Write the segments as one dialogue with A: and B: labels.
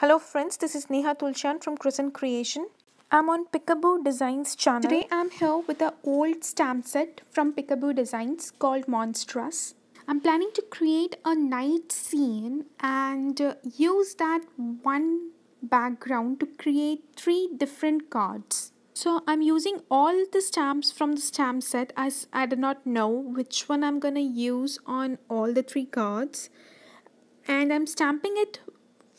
A: Hello friends, this is Neha Tulshan from Crescent Creation. I'm on Peekaboo Designs channel. Today I'm here with an old stamp set from Peekaboo Designs called Monstrous. I'm planning to create a night scene and use that one background to create 3 different cards. So I'm using all the stamps from the stamp set as I do not know which one I'm gonna use on all the 3 cards, and I'm stamping it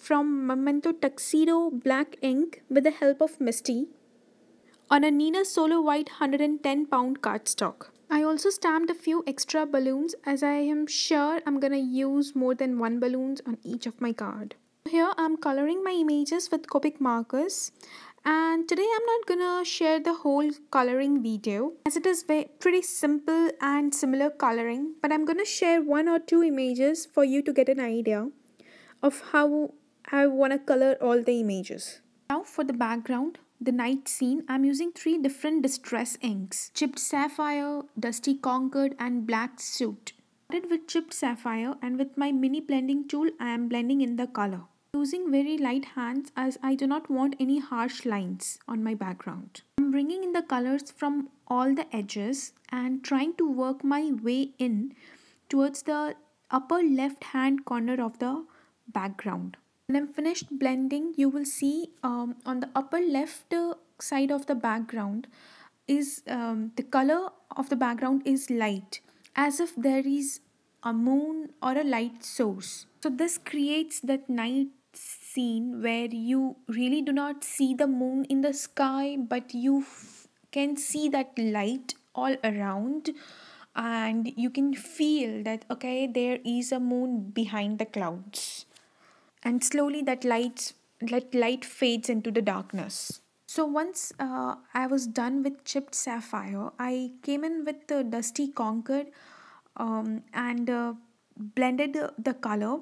A: from Memento Tuxedo black ink with the help of Misty on a Nina Solo White 110-pound cardstock. I also stamped a few extra balloons as I am sure I'm gonna use more than one balloons on each of my card. Here I'm coloring my images with Copic markers, and today I'm not gonna share the whole coloring video as it is pretty simple and similar coloring, but I'm gonna share 1 or 2 images for you to get an idea of how I want to color all the images. Now for the background, the night scene, I'm using 3 different distress inks: Chipped Sapphire, Dusty Concord and Black Suit. I started with Chipped Sapphire, and with my mini blending tool I am blending in the color. Using very light hands as I do not want any harsh lines on my background. I'm bringing in the colors from all the edges and trying to work my way in towards the upper left hand corner of the background. When I'm finished blending, you will see on the upper left side of the background is the color of the background is light, as if there is a moon or a light source. So this creates that night scene where you really do not see the moon in the sky, but you can see that light all around, and you can feel that okay, there is a moon behind the clouds, and slowly that light fades into the darkness. So once I was done with Chipped Sapphire, I came in with the Dusty Concord and blended the color,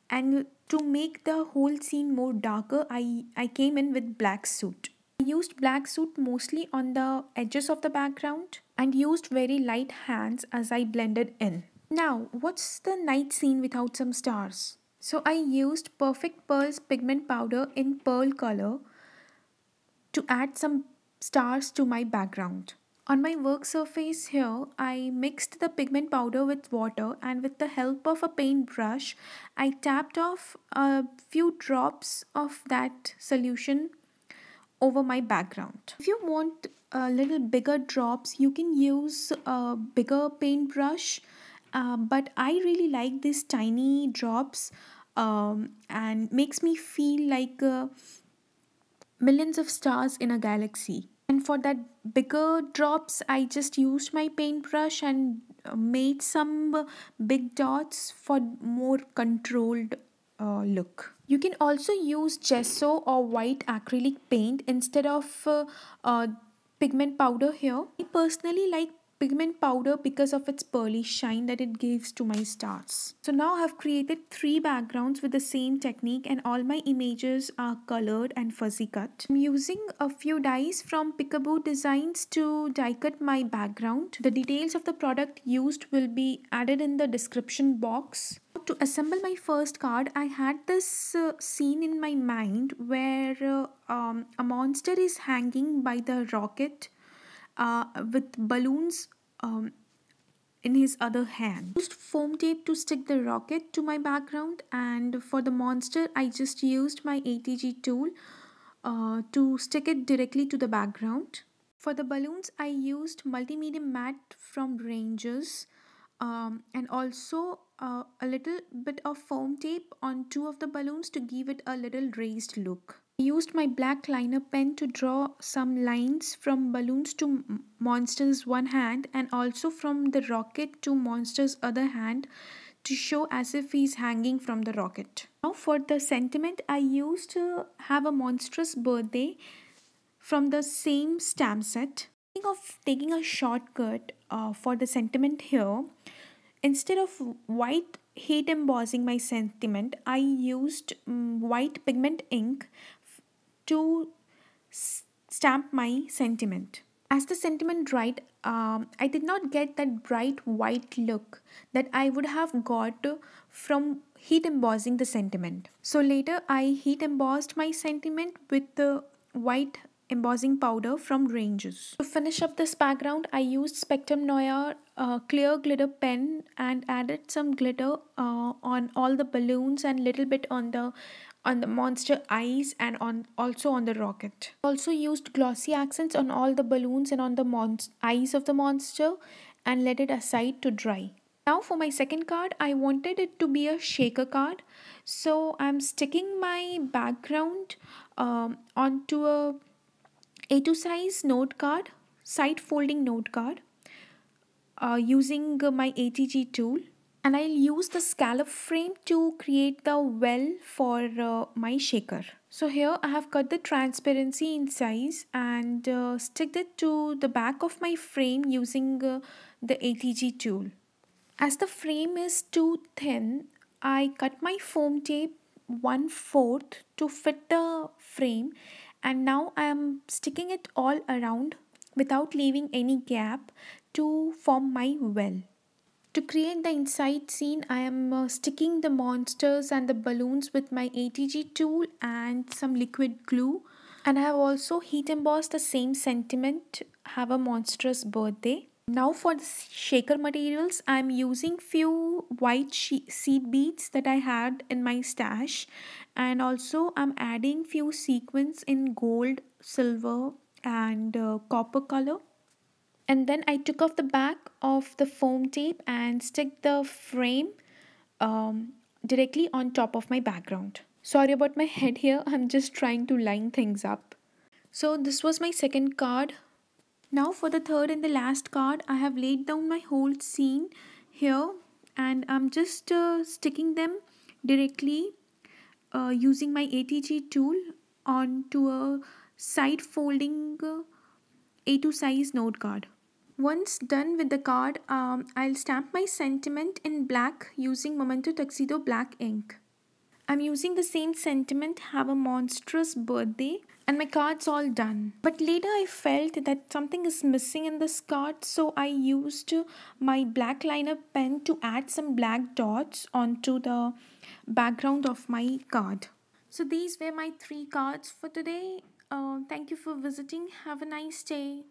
A: and to make the whole scene more darker, I came in with Black Suit. I used Black Suit mostly on the edges of the background and used very light hands as I blended in. Now, what's the night scene without some stars? So I used Perfect Pearls pigment powder in pearl color to add some stars to my background. On my work surface here, I mixed the pigment powder with water, and with the help of a paintbrush, I tapped off a few drops of that solution over my background. If you want a little bigger drops, you can use a bigger paintbrush, but I really like these tiny drops, and makes me feel like millions of stars in a galaxy. And for that bigger drops, I just used my paintbrush and made some big dots for more controlled look. You can also use gesso or white acrylic paint instead of pigment powder here. I personally like pigment powder because of its pearly shine that it gives to my stars. So now I have created 3 backgrounds with the same technique, and all my images are colored and fuzzy cut. I'm using a few dies from Peekaboo Designs to die cut my background. The details of the product used will be added in the description box. To assemble my first card, I had this scene in my mind where a monster is hanging by the rocket with balloons in his other hand. I used foam tape to stick the rocket to my background, and for the monster, I just used my ATG tool to stick it directly to the background. For the balloons, I used multimedia matte from Rangers, and also a little bit of foam tape on 2 of the balloons to give it a little raised look. I used my black liner pen to draw some lines from balloons to Monster's one hand, and also from the rocket to Monster's other hand, to show as if he's hanging from the rocket. Now for the sentiment, I used to have a monstrous birthday from the same stamp set. Thinking of taking a shortcut for the sentiment here, instead of white hate embossing my sentiment, I used white pigment ink to stamp my sentiment. As the sentiment dried, I did not get that bright white look that I would have got from heat embossing the sentiment. So later I heat embossed my sentiment with the white embossing powder from Ranges. To finish up this background, I used Spectrum Noir clear glitter pen and added some glitter on all the balloons and little bit on the monster eyes and on also on the rocket. Also used glossy accents on all the balloons and on the eyes of the monster and let it aside to dry. Now for my second card, I wanted it to be a shaker card. So I'm sticking my background onto a A2 size note card, side folding note card using my ATG tool, and I'll use the scallop frame to create the well for my shaker. So here I have cut the transparency in size and sticked it to the back of my frame using the ATG tool. As the frame is too thin, I cut my foam tape 1/4 to fit the frame, and now I am sticking it all around without leaving any gap to form my well. To create the inside scene, I am sticking the monsters and the balloons with my ATG tool and some liquid glue. And I have also heat embossed the same sentiment, have a monstrous birthday. Now for the shaker materials, I am using few white seed beads that I had in my stash, and also I'm adding few sequins in gold, silver and copper color. And then I took off the back of the foam tape and stick the frame directly on top of my background. Sorry about my head here, I'm just trying to line things up. So this was my second card. Now for the third and the last card, I have laid down my whole scene here and I'm just sticking them directly using my ATG tool onto a side folding A2 size note card. Once done with the card, I'll stamp my sentiment in black using Memento Tuxedo black ink. I'm using the same sentiment, have a monstrous birthday, and my card's all done. But later I felt that something is missing in this card, so I used my black liner pen to add some black dots onto the background of my card. So these were my 3 cards for today. Thank you for visiting. Have a nice day.